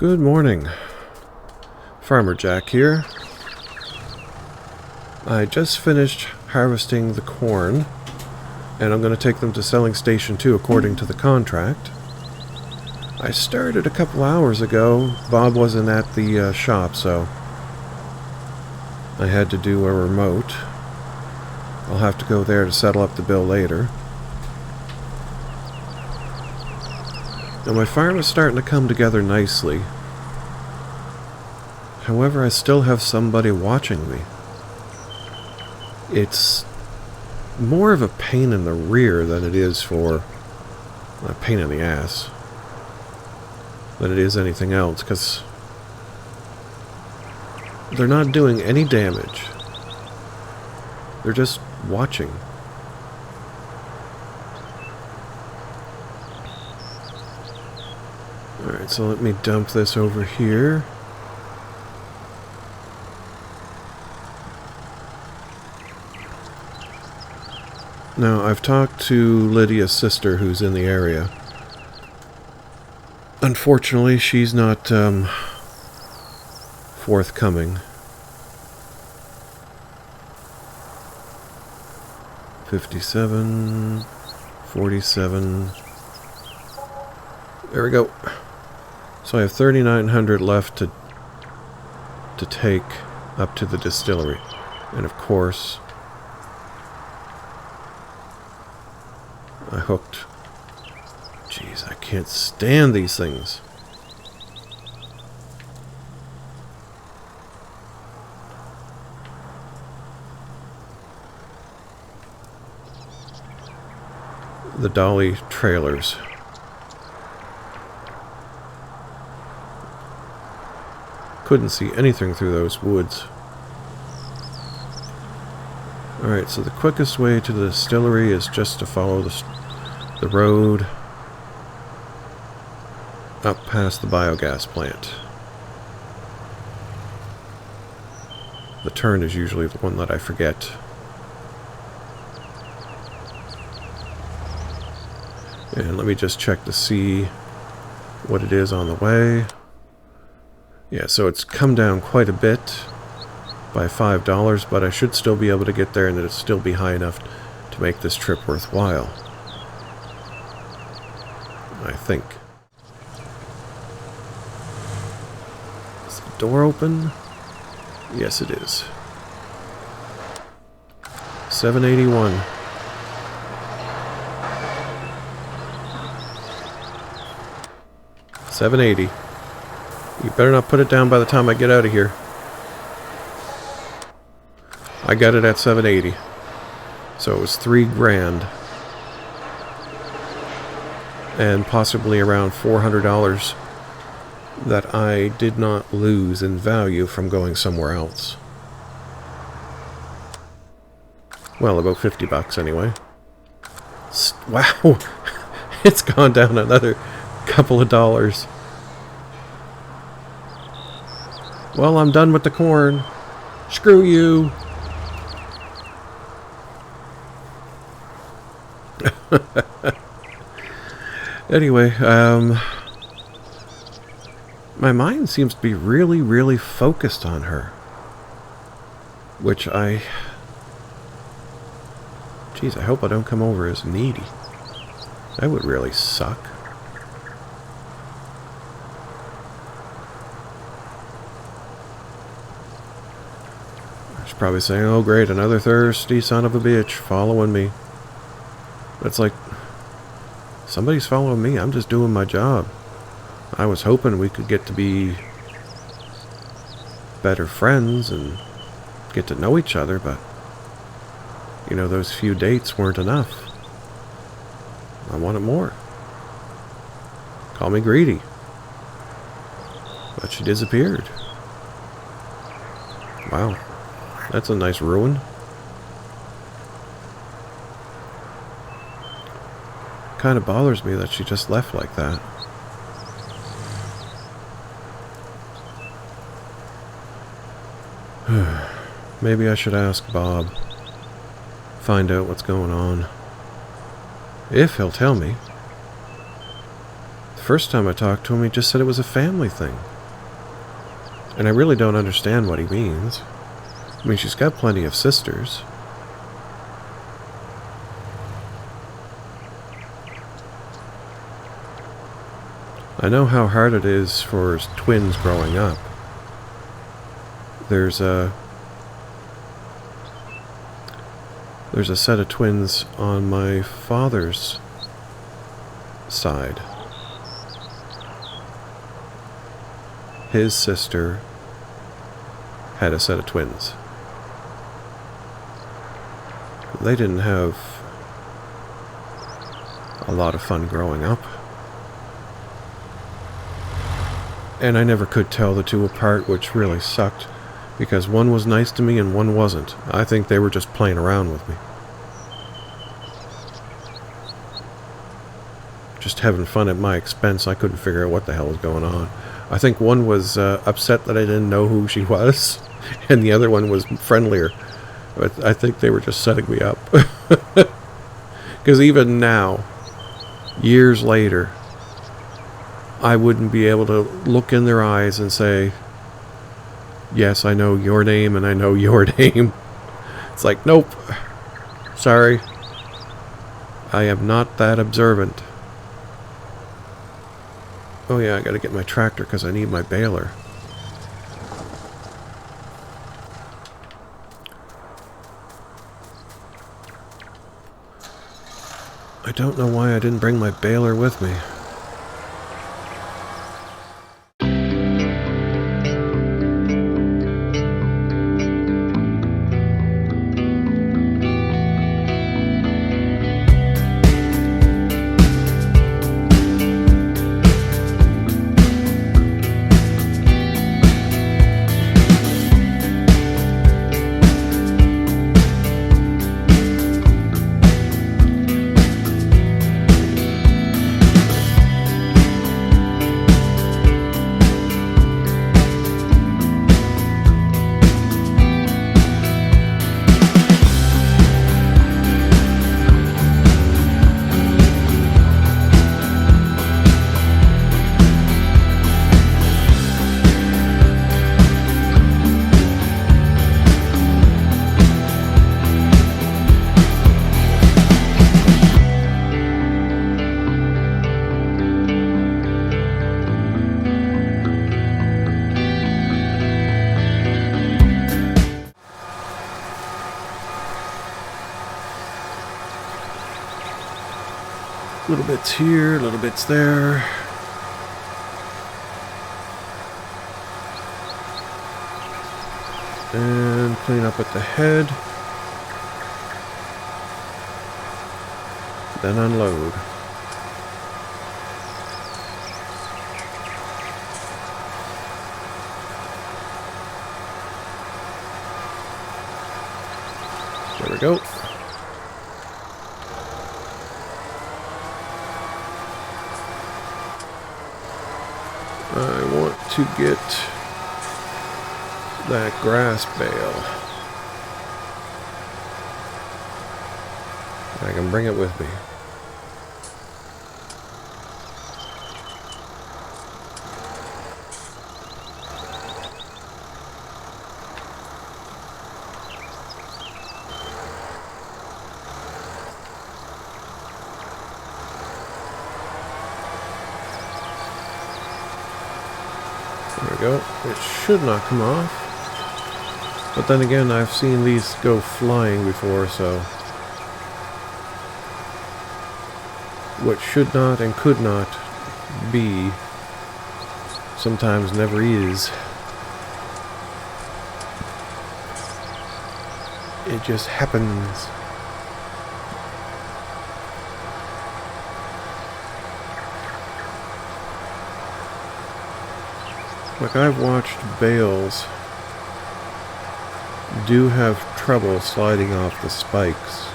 Good morning. Farmer Jack here. I just finished harvesting the corn, and I'm going to take them to selling station 2 according to the contract. I started a couple hours ago. Bob wasn't at the shop, so I had to do a remote. I'll have to go there to settle up the bill later. Now my farm is starting to come together nicely. However, I still have somebody watching me. It's more of a pain in the rear than it is for a pain in the ass than it is anything else, because they're not doing any damage. They're just watching. Alright, so let me dump this over here. Now, I've talked to Lydia's sister who's in the area. Unfortunately, she's not forthcoming. 57, 47. There we go. So I have 3,900 left to take up to the distillery. And of course, I hooked. Jeez, I can't stand these things. The dolly trailers. Couldn't see anything through those woods. Alright, so the quickest way to the distillery is just to follow the road up past the biogas plant. The turn is usually the one that I forget. And let me just check to see what it is on the way. Yeah, so it's come down quite a bit by $5, but I should still be able to get there and it'll still be high enough to make this trip worthwhile. I think. Is the door open? Yes, it is. 781. $780. You better not put it down by the time I get out of here. I got it at $780. So it was $3,000. And possibly around $400 that I did not lose in value from going somewhere else. Well, about $50 anyway. Wow! It's gone down another couple of dollars. Well, I'm done with the corn. Screw you. Anyway, my mind seems to be really, really focused on her. Which Geez, I hope I don't come over as needy. That would really suck. She's probably saying, oh great, another thirsty son of a bitch following me. It's like, somebody's following me, I'm just doing my job. I was hoping we could get to be better friends and get to know each other, but you know, those few dates weren't enough. I wanted more. Call me greedy. But she disappeared. Wow. That's a nice ruin. Kind of bothers me that she just left like that. Maybe I should ask Bob. Find out what's going on. If he'll tell me. The first time I talked to him, he just said it was a family thing. And I really don't understand what he means. I mean, she's got plenty of sisters. I know how hard it is for twins growing up. There's a set of twins on my father's side. His sister had a set of twins. They didn't have a lot of fun growing up. And I never could tell the two apart, which really sucked, because one was nice to me and one wasn't. I think they were just playing around with me. Just having fun at my expense. I couldn't figure out what the hell was going on. I think one was upset that I didn't know who she was, and the other one was friendlier. But I think they were just setting me up. Because even now, years later, I wouldn't be able to look in their eyes and say, yes, I know your name and I know your name. It's like, nope. Sorry. I am not that observant. Oh yeah, I gotta get my tractor because I need my baler. I don't know why I didn't bring my baler with me. Little bits here, little bits there. And clean up at the head. Then unload. There we go. I want to get that grass bale. I can bring it with me. There we go. It should not come off. But then again, I've seen these go flying before, so what should not and could not be sometimes never is. It just happens. Like, I've watched bales do have trouble sliding off the spikes.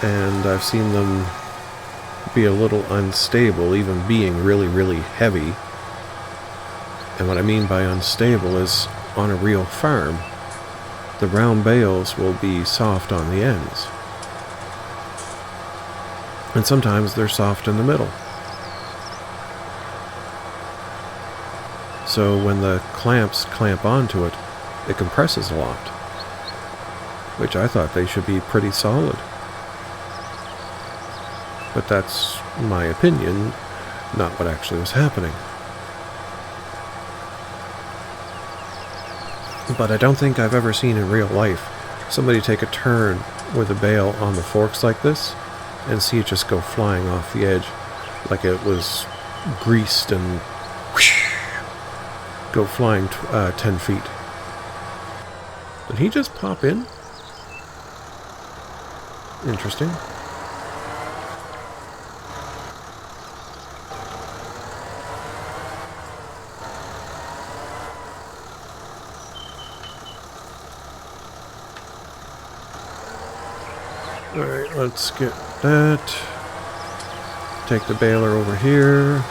And I've seen them be a little unstable, even being really, really heavy. And what I mean by unstable is, on a real farm, the round bales will be soft on the ends. And sometimes they're soft in the middle. So when the clamps clamp onto it, it compresses a lot, which I thought they should be pretty solid. But that's my opinion, not what actually was happening. But I don't think I've ever seen in real life somebody take a turn with a bale on the forks like this and see it just go flying off the edge like it was greased and whoosh, go flying 10 feet. Did he just pop in? Interesting. Alright, let's get that. Take the baler over here.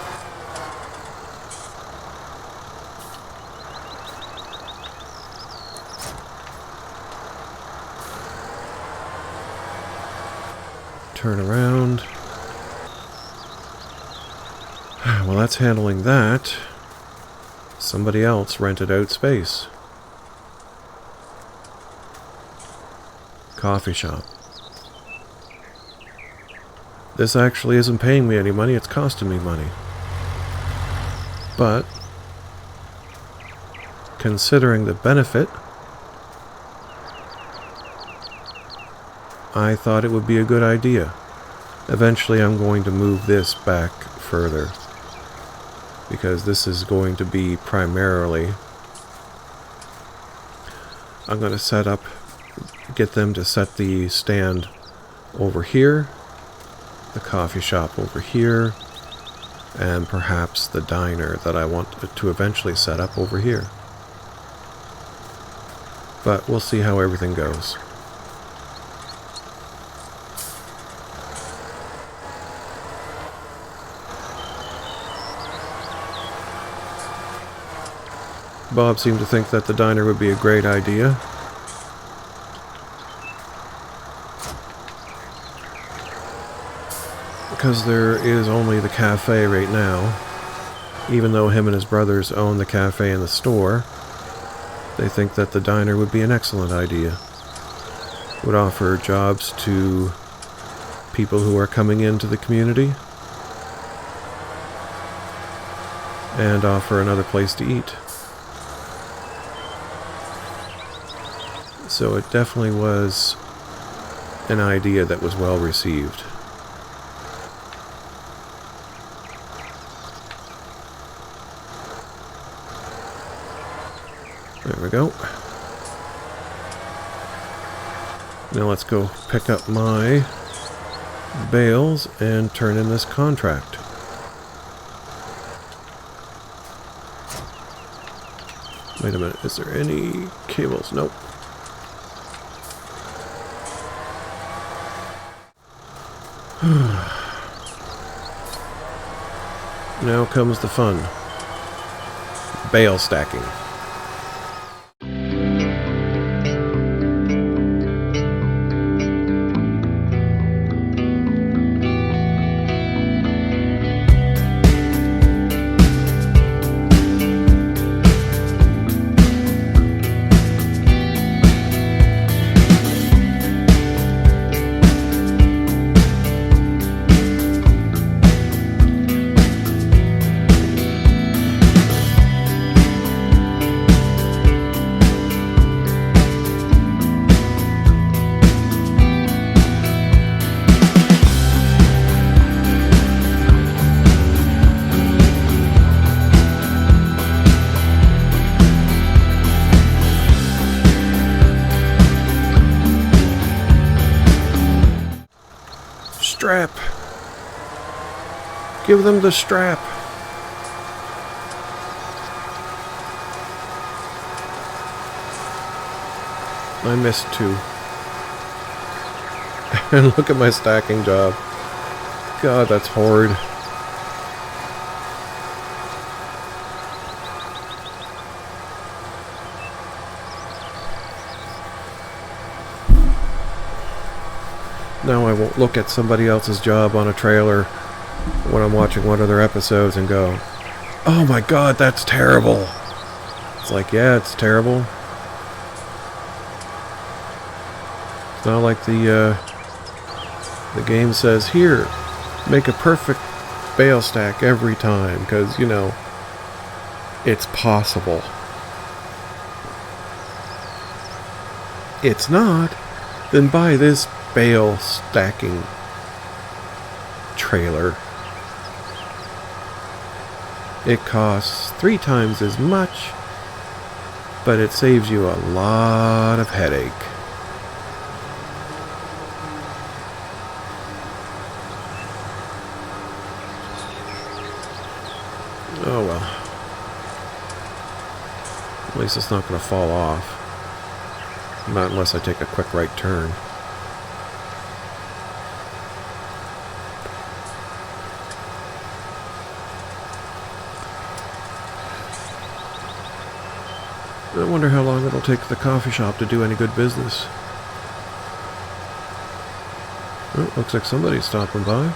Turn around. Well, that's handling that. Somebody else rented out space. Coffee shop. This actually isn't paying me any money, it's costing me money. But, considering the benefit, I thought it would be a good idea. Eventually I'm going to move this back further, because this is going to be primarily, I'm going to get them to set the stand over here, the coffee shop over here, and perhaps the diner that I want to eventually set up over here. But we'll see how everything goes. Bob seemed to think that the diner would be a great idea. Because there is only the cafe right now. Even though him and his brothers own the cafe and the store, they think that the diner would be an excellent idea. Would offer jobs to people who are coming into the community, and offer another place to eat. So it definitely was an idea that was well received. There we go. Now let's go pick up my bales and turn in this contract. Wait a minute, is there any cables? Nope. Now comes the fun. Bale stacking. Strap. Give them the strap. I missed two. And look at my stacking job. God, that's horrid. Now I won't look at somebody else's job on a trailer when I'm watching one of their episodes and go, oh my god, that's terrible. It's like, yeah, it's terrible. It's not like the game says, here, make a perfect bale stack every time, because, you know, it's possible. It's not, then buy this bale stacking trailer. It costs 3 times as much, but it saves you a lot of headache. Oh well. At least it's not going to fall off. Not unless I take a quick right turn. I wonder how long it'll take the coffee shop to do any good business. Oh, looks like somebody's stopping by.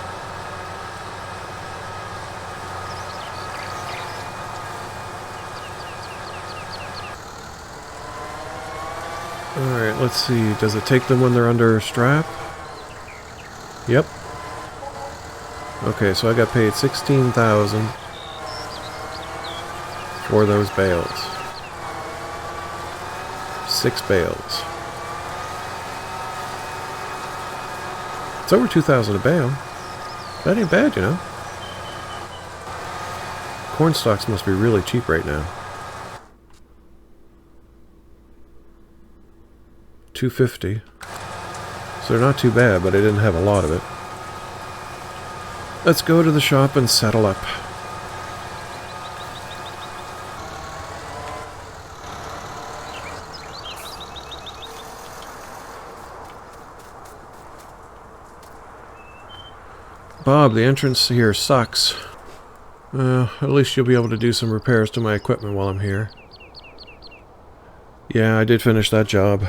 Alright, let's see. Does it take them when they're under a strap? Yep. Okay, so I got paid $16,000 for those bales. 6 bales. It's over $2,000 a bale. That ain't bad, you know. Corn stalks must be really cheap right now. $2.50. So they're not too bad, but I didn't have a lot of it. Let's go to the shop and settle up. Bob, the entrance here sucks. At least you'll be able to do some repairs to my equipment while I'm here. Yeah, I did finish that job.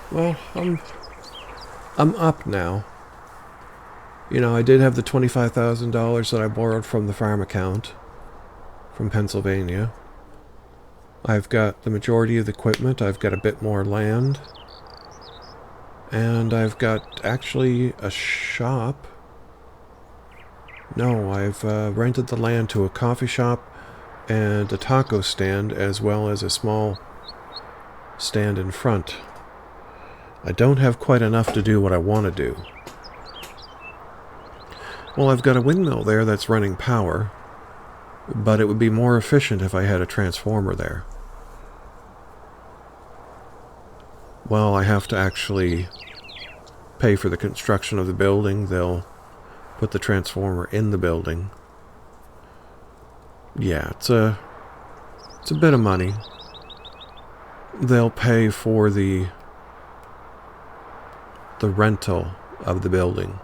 Well, I'm up now. You know, I did have the $25,000 that I borrowed from the farm account from Pennsylvania. I've got the majority of the equipment. I've got a bit more land. And I've got actually a shop. No, I've rented the land to a coffee shop and a taco stand, as well as a small stand in front. I don't have quite enough to do what I want to do. Well, I've got a windmill there that's running power, but it would be more efficient if I had a transformer there. Well, I have to actually pay for the construction of the building. They'll put the transformer in the building. Yeah, it's a bit of money. They'll pay for the rental of the building.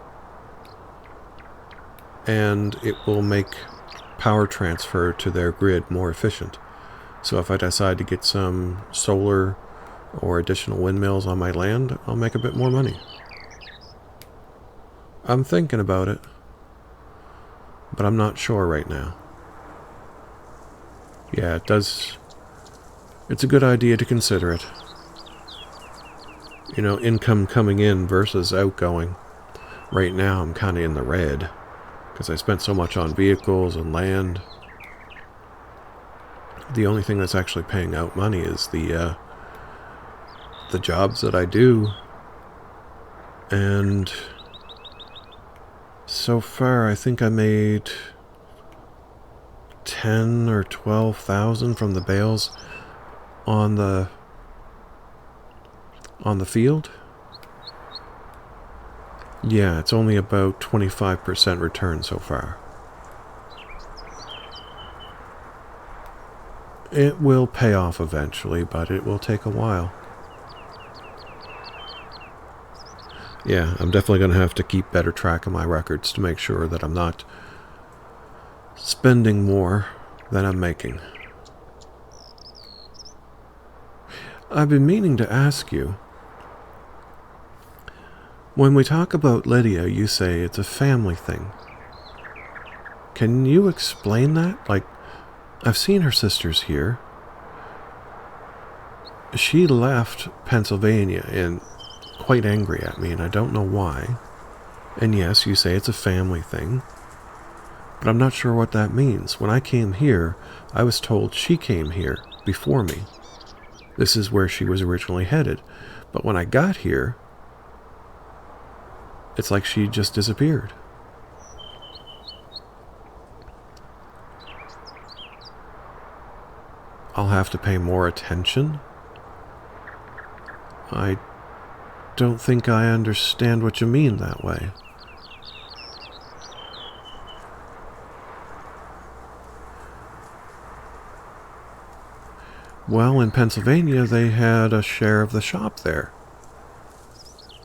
And it will make power transfer to their grid more efficient. So if I decide to get some solar or additional windmills on my land, I'll make a bit more money. I'm thinking about it, but I'm not sure right now. Yeah, it's a good idea to consider it. You know, income coming in versus outgoing. Right now I'm kind of in the red, because I spent so much on vehicles and land. The only thing that's actually paying out money is the jobs that I do. And so far I think I made 10 or 12,000 from the bales on the field. Yeah, it's only about 25% return so far. It will pay off eventually, but it will take a while. Yeah, I'm definitely going to have to keep better track of my records to make sure that I'm not spending more than I'm making. I've been meaning to ask you. When we talk about Lydia, you say it's a family thing. Can you explain that? Like, I've seen her sisters here. She left Pennsylvania and quite angry at me, and I don't know why. And yes, you say it's a family thing, but I'm not sure what that means. When I came here, I was told she came here before me. This is where she was originally headed. But when I got here, it's like she just disappeared. I'll have to pay more attention? I don't think I understand what you mean that way. Well, in Pennsylvania, they had a share of the shop there.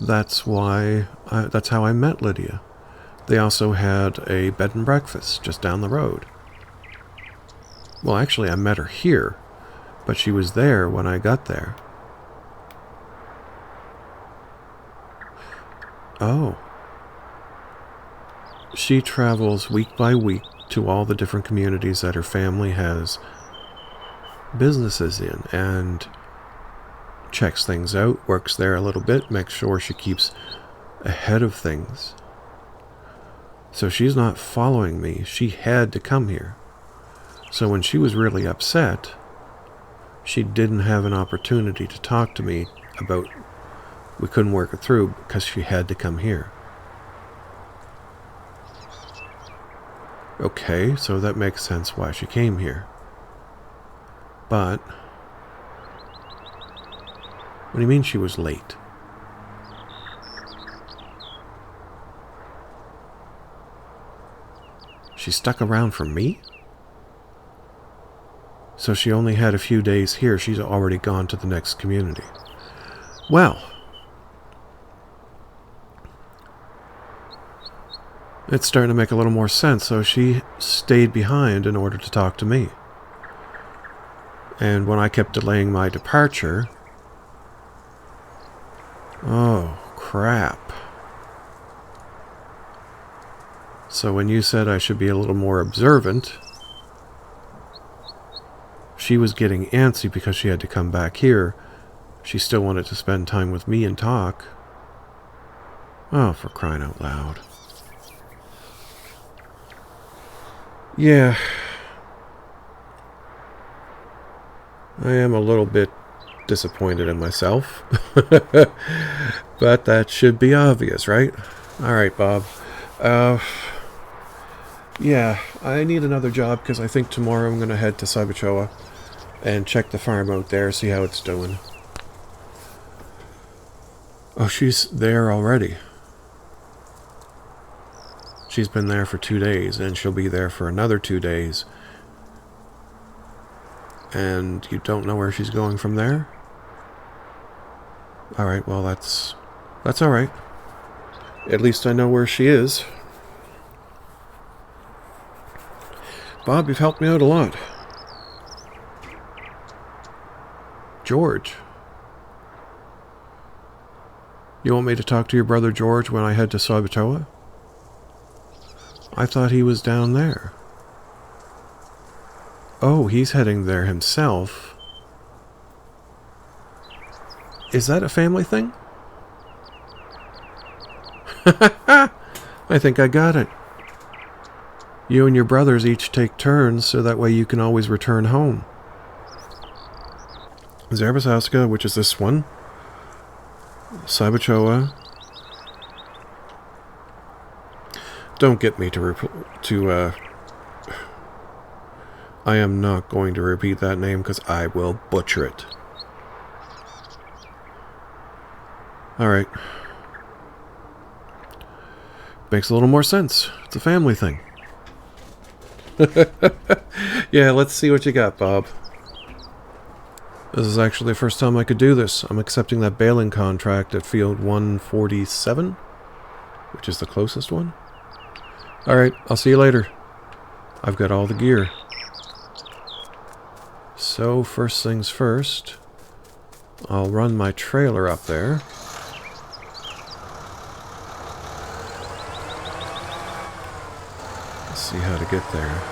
That's how I met Lydia. They also had a bed and breakfast just down the road. Well, actually, I met her here, but she was there when I got there. Oh. She travels week by week to all the different communities that her family has businesses in and checks things out, works there a little bit, makes sure she keeps ahead of things. So she's not following me. She had to come here. So when she was really upset, she didn't have an opportunity to talk to me about we couldn't work it through because she had to come here. Okay, so that makes sense why she came here. But what do you mean she was late? She stuck around for me? So she only had a few days here. She's already gone to the next community. Well, it's starting to make a little more sense. So she stayed behind in order to talk to me. And when I kept delaying my departure... Oh, crap. So when you said I should be a little more observant, she was getting antsy because she had to come back here. She still wanted to spend time with me and talk. Oh, for crying out loud. Yeah. I am a little bit disappointed in myself. But that should be obvious, right? Alright, Bob. Yeah, I need another job because I think tomorrow I'm going to head to Cybuchowo and check the farm out there, see how it's doing. Oh, she's there already. She's been there for 2 days, and she'll be there for another 2 days. And you don't know where she's going from there? Alright, well, that's alright. At least I know where she is. Bob, you've helped me out a lot. George. You want me to talk to your brother George when I head to Cybuchowo? I thought he was down there. Oh, he's heading there himself. Is that a family thing? I think I got it. You and your brothers each take turns so that way you can always return home. Zabierzowska, which is this one. Cybuchowo. Don't get me to I am not going to repeat that name because I will butcher it. Alright. Makes a little more sense. It's a family thing. Yeah, let's see what you got, Bob. This is actually the first time I could do this. I'm accepting that baling contract at field 147, which is the closest one. Alright, I'll see you later. I've got all the gear. So, first things first, I'll run my trailer up there. Let's see how to get there.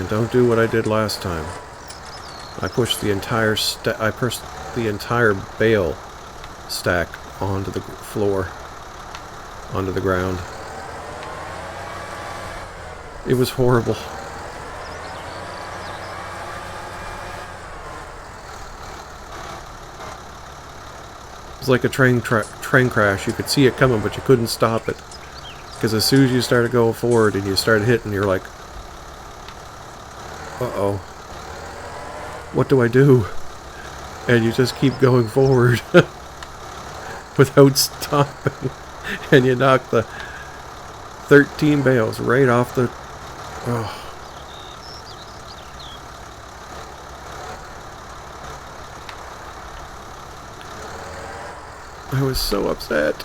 Don't do what I did last time. I pushed the entire bale stack onto the floor, onto the ground. It was horrible. It was like a train crash. You could see it coming, but you couldn't stop it. Because as soon as you started going forward and you started hitting, you're like, uh-oh. What do I do? And you just keep going forward without stopping. And you knock the 13 bales right off the... Oh. I was so upset.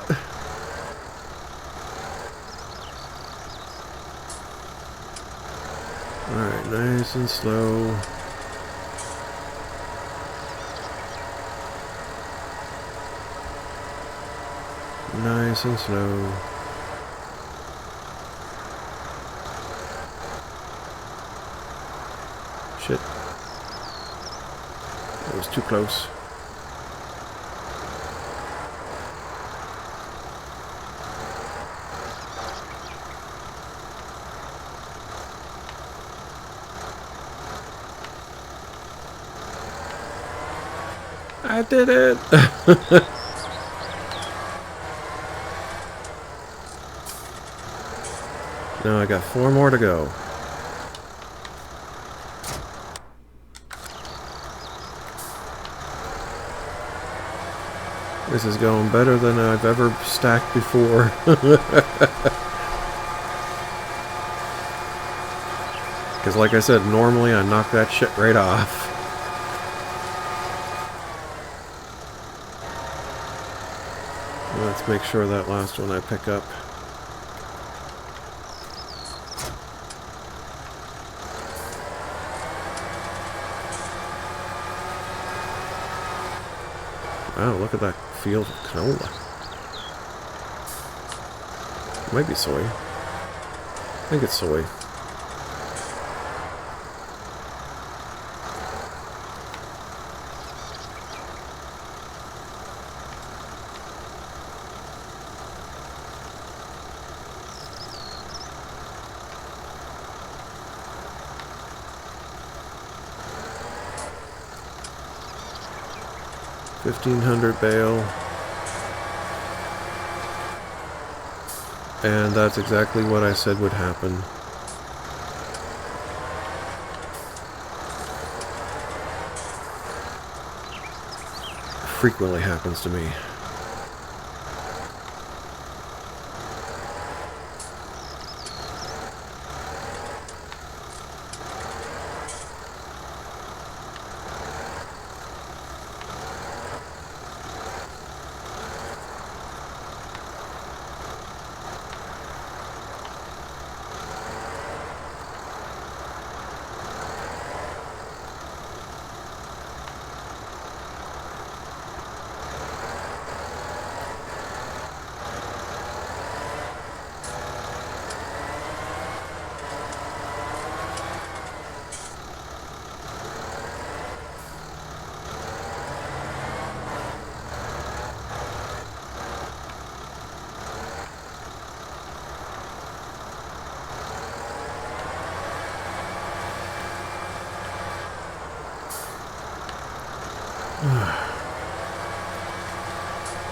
Alright, nice and slow. Nice and slow. Shit. That was too close. I did it! Now I got 4 more to go. This is going better than I've ever stacked before. Because like I said, normally I knock that shit right off. Let's make sure that last one I pick up. Wow, look at that field of canola. It might be soy. I think it's soy. $1,500 bale. And that's exactly what I said would happen. Frequently happens to me.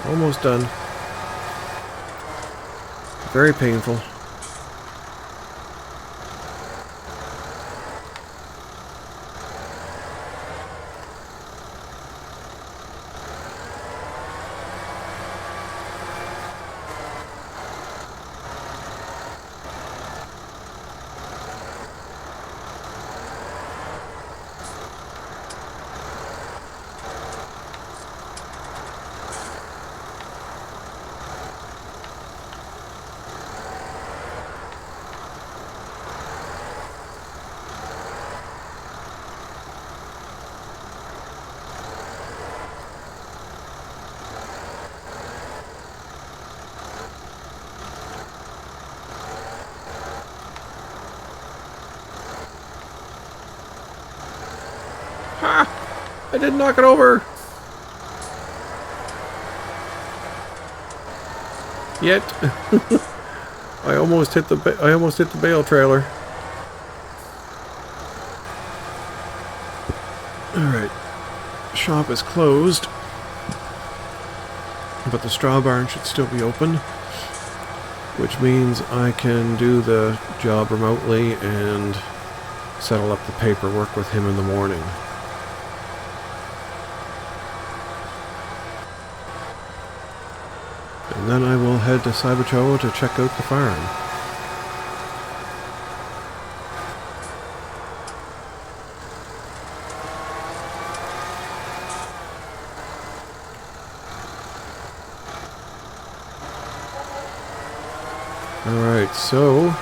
Almost done. Very painful. I didn't knock it over! Yet. I almost hit the bale trailer. Alright. Shop is closed. But the straw barn should still be open. Which means I can do the job remotely and settle up the paperwork with him in the morning. And then I will head to Cybuchowo to check out the farm. Alright, so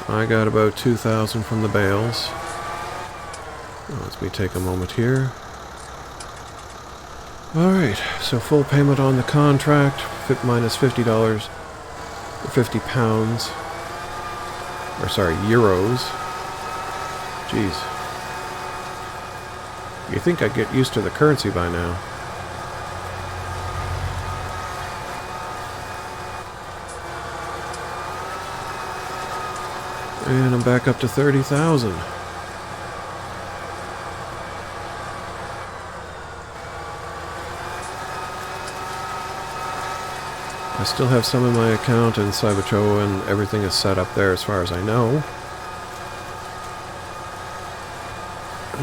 I got about 2,000 from the bales. Let me take a moment here. Alright, so full payment on the contract, minus $50, 50 pounds, or sorry, euros. Jeez. You'd think I'd get used to the currency by now. And I'm back up to 30,000. I still have some in my account in Cybuchowo, and everything is set up there as far as I know.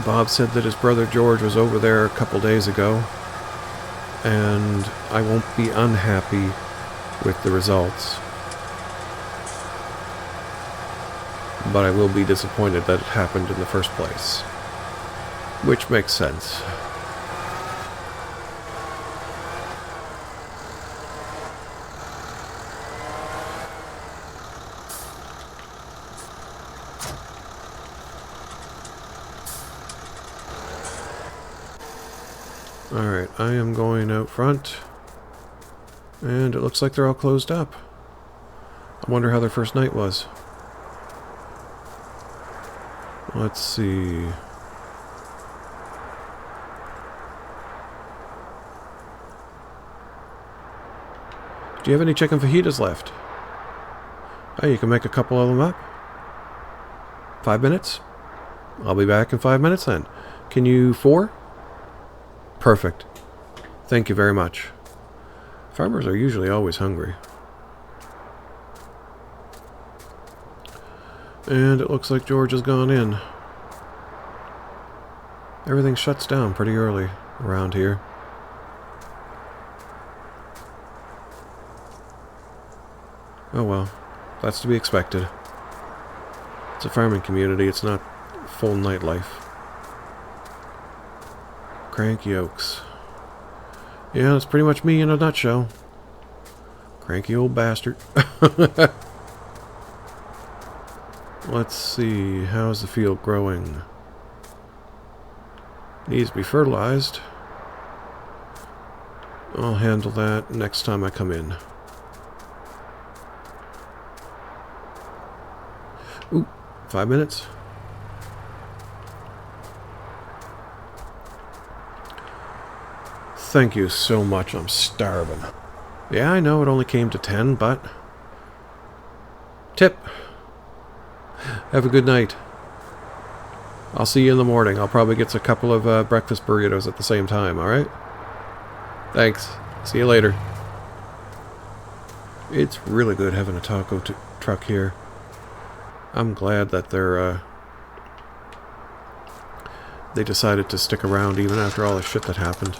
Bob said that his brother George was over there a couple days ago, and I won't be unhappy with the results. But I will be disappointed that it happened in the first place. Which makes sense. Alright, I am going out front. And it looks like they're all closed up. I wonder how their first night was. Let's see. Do you have any chicken fajitas left? Oh, you can make a couple of them up. 5 minutes? I'll be back in 5 minutes then. Can you 4? Perfect. Thank you very much. Farmers are usually always hungry. And it looks like George has gone in. Everything shuts down pretty early around here. Oh well, that's to be expected. It's a farming community, it's not full nightlife. Cranky Oaks. Yeah, that's pretty much me in a nutshell. Cranky old bastard. Let's see, how's the field growing? Needs to be fertilized. I'll handle that next time I come in. Ooh, 5 minutes. Thank you so much, I'm starving. Yeah, I know it only came to 10, but... Tip! Have a good night. I'll see you in the morning. I'll probably get a couple of breakfast burritos at the same time, alright? Thanks. See you later. It's really good having a taco truck here. I'm glad that they decided to stick around even after all the shit that happened.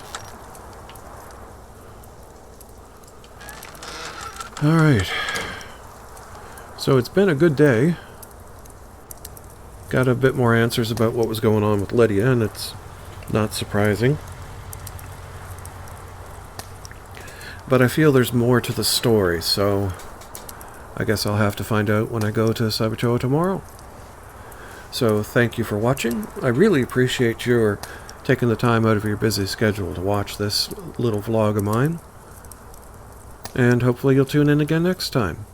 Alright. So it's been a good day. Got a bit more answers about what was going on with Lydia, and it's not surprising. But I feel there's more to the story, so I guess I'll have to find out when I go to Cybuchowo tomorrow. So thank you for watching. I really appreciate your taking the time out of your busy schedule to watch this little vlog of mine. And hopefully you'll tune in again next time.